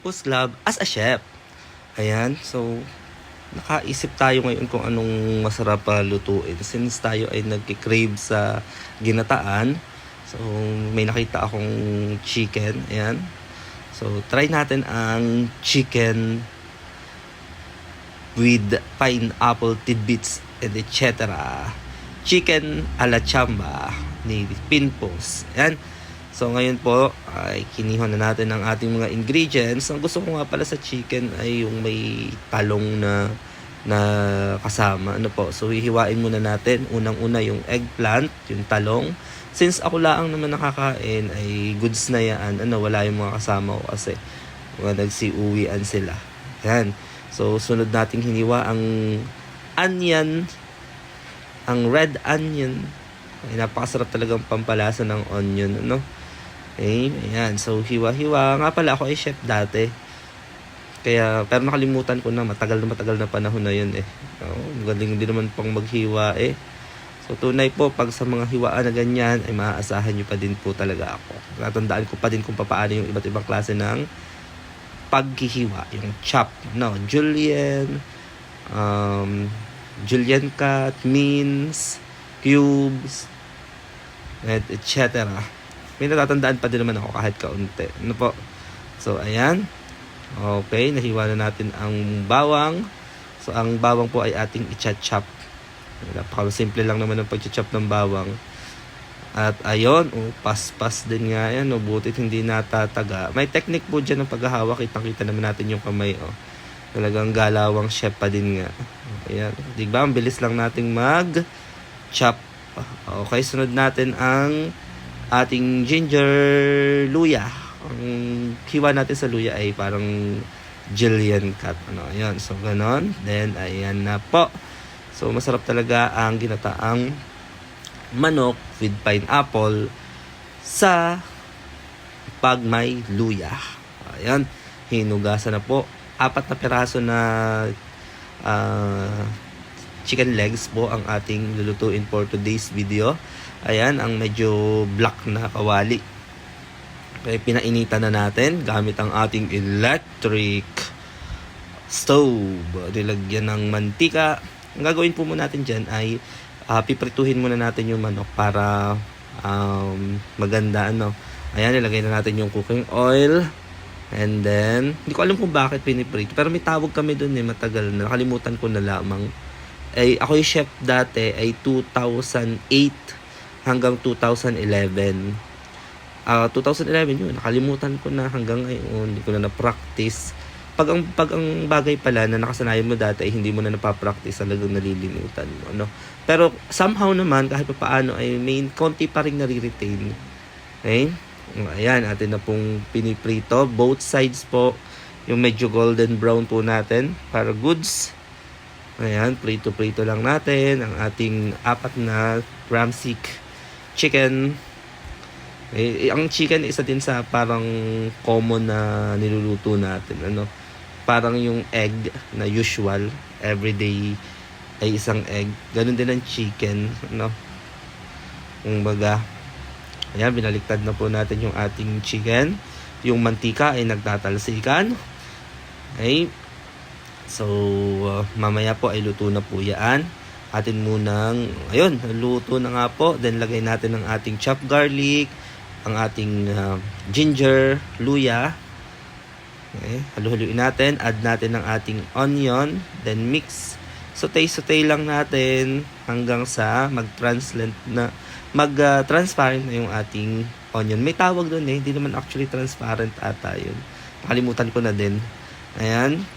Club as a chef. Ayan, so nakaisip tayo ngayon kung anong masarap lutuin. Since tayo ay nagki-crave sa ginataan, so may nakita akong chicken. Ayan. So try natin ang chicken with pineapple tidbits and etc. Chicken a la chamba ni Pinpos. Ayan. So ngayon po ay kinihon na natin ang ating mga ingredients. Ang gusto ko nga pala sa chicken ay yung may talong na kasama. Ano po? So hihiwain muna natin. Unang-una yung eggplant, yung talong. Since ako lang naman nakakain ay goods na yan. Wala yung mga kasama ko kasi mga nagsiuwian sila. Yan. So sunod nating hiniwa ang onion, ang red onion. Ay, napakasarap talagang pampalasa ng onion, Okay, ayan. So, hiwa-hiwa. Nga pala, ako ay chef dati. Pero nakalimutan ko na. Matagal na panahon na yun eh. Galing din naman pang maghiwa eh. So, tunay po, pag sa mga hiwaan na ganyan, ay maaasahan nyo pa din po talaga ako. Natandaan ko pa din kung paano yung iba't ibang klase ng paghihiwa. Yung chop, julienne, julienne cut, mince, cubes, etc. May natatandaan pa din naman ako kahit kaunti. Po? So, ayan. Okay, nahiwa na natin ang bawang. So, ang bawang po ay ating i-chop. Napaka-simple lang naman ang pag-chop ng bawang. At ayun, paspas din nga yan. Butit hindi natataga. May technique po dyan ng paghahawak. Kitang-kita naman natin yung kamay. Talagang galawang chef pa din nga. Ayan. Diba? Ang bilis lang nating mag-chop. Okay, sunod natin ang ating ginger luya. Ang hiwa natin sa luya ay parang julienne cut. Ayan. So, ganon. Then, ayan na po. So, masarap talaga ang ginataang manok with pineapple sa pag may luya. Ayan. Hinugasan na po. 4 na piraso na chicken legs po ang ating lulutuin for today's video. Ayan, ang medyo black na kawali. Okay, pinainitan na natin gamit ang ating electric stove. Nilagyan ng mantika. Ang gagawin po muna natin dyan ay piprituhin muna natin yung manok para maganda. Ayan, nilagay na natin yung cooking oil. And then, hindi ko alam kung bakit piniprito. Pero may tawag kami dun matagal na. Nakalimutan ko na lamang. Ako yung chef dati ay 2008 hanggang 2011. 2011 yun, nakalimutan ko na hanggang ngayon, hindi ko na na-practice. Pag ang bagay pala na nakasanayan mo dati ay hindi mo na napapractice, talagang nalilimutan mo. Pero somehow naman, kahit pa paano, ay may konti pa rin nare-retain. Okay? Ayan, atin na pong piniprito. Both sides po, yung medyo golden brown po natin, para goods. Ayan, prito-prito lang natin ang ating 4 na drumstick chicken. Ang chicken isa din sa parang common na niluluto natin. Parang yung egg na usual, everyday ay isang egg. Ganun din ang chicken. Kumbaga, ayan, binaliktad na po natin yung ating chicken. Yung mantika ay nagtatalsikan. Okay. So, mamaya po ay luto na po yan. Atin munang, ayun, luto na nga po. Then, lagay natin ang ating chopped garlic, ang ating ginger, luya. Okay, halu-haluin natin. Add natin ang ating onion. Then, mix. Saute lang natin hanggang sa mag-transparent na yung ating onion. May tawag doon hindi naman actually transparent ata yun. Nakalimutan ko na din. Ayan.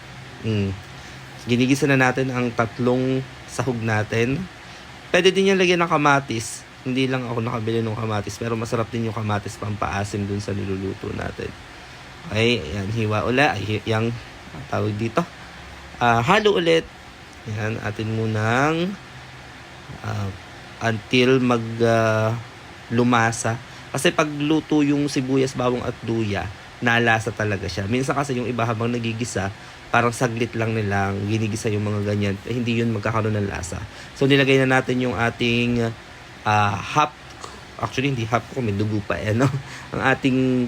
Ginigisa na natin ang 3 sahog natin. Pwede din yan lagyan ng kamatis. Hindi lang ako nakabili ng kamatis, pero masarap din yung kamatis pampaasim dun sa niluluto natin. Okay, ayan, hiwa ula. Yung tawag dito. Halo ulit. Ayan, atin munang until lumasa. Kasi pag luto yung sibuyas, bawang at luya, nalasa talaga siya. Minsan kasi yung iba habang nagigisa, parang saglit lang nilang ginigisa yung mga ganyan. Hindi yun magkakaroon ng lasa. So, nilagay na natin yung ating actually hindi half ko, may dugo pa ang ating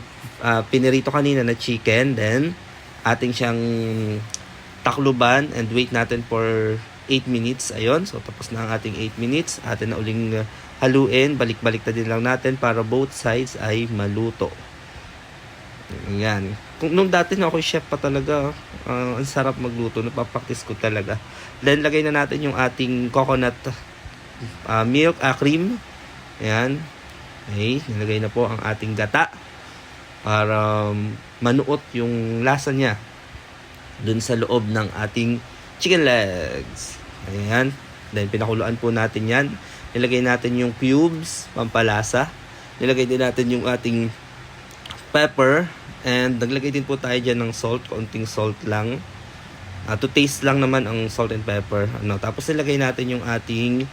pinirito kanina na chicken. Then, ating siyang takluban and wait natin for 8 minutes. Ayun, so tapos na ang ating 8 minutes. Atin na uling haluin, balik-balik na din lang natin para both sides ay maluto. Ayan. Nung dati na ako chef pa talaga, ang sarap magluto, napapaktis ko talaga. Then lagay na natin yung ating coconut milk, cream. Ayan. Okay, nilagay na po ang ating gata para manuot yung lasa niya dun sa loob ng ating chicken legs. Ayan. Then pinakuluan po natin yan. Nilagay natin yung cubes, pampalasa. Nilagay din natin yung ating pepper. And naglagay din po tayo dyan ng salt. Kaunting salt lang. To taste lang naman ang salt and pepper. Tapos nilagay natin yung ating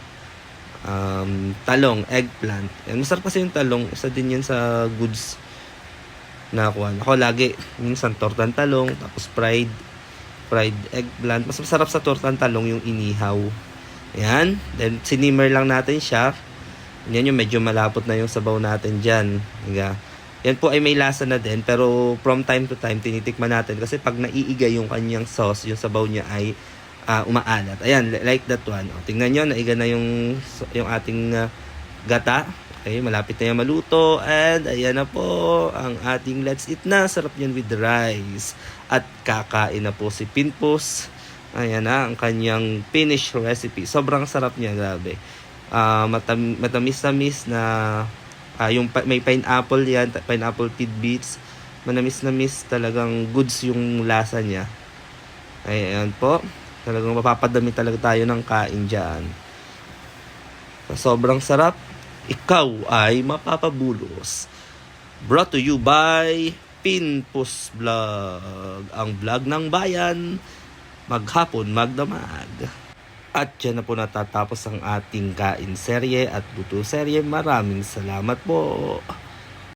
talong, eggplant. And masarap kasi yung talong. Isa din yan sa goods na kuhan. Ako lagi, minsan tortang talong, tapos fried eggplant. Mas masarap sa tortang talong yung inihaw. Ayan. Then, sinimmer lang natin siya. Yan yung medyo malapot na yung sabaw natin dyan. Yan po ay may lasa na din. Pero from time to time, tinitikman natin. Kasi pag naiigay yung kanyang sauce, yung sabaw niya ay umaalat. Ayan, like that one. Tingnan nyo, naiga na yung ating gata. Okay, malapit na yung maluto. And ayan na po ang ating let's eat na. Sarap yan with rice. At kakain na po si Pinpos. Ayan na ang kanyang finished recipe. Sobrang sarap niya, grabe. Matamis-tamis na may pineapple yan, pineapple tidbits. Manamis-namis, talagang goods yung lasa niya. Ayan po. Talagang mapapadami talaga tayo ng kain dyan. Sobrang sarap. Ikaw ay mapapabulos. Brought to you by Pinpos Vlog. Ang vlog ng bayan. Maghapon, magdamag. At dyan na po natatapos ang ating kain serye at luto serye. Maraming salamat po.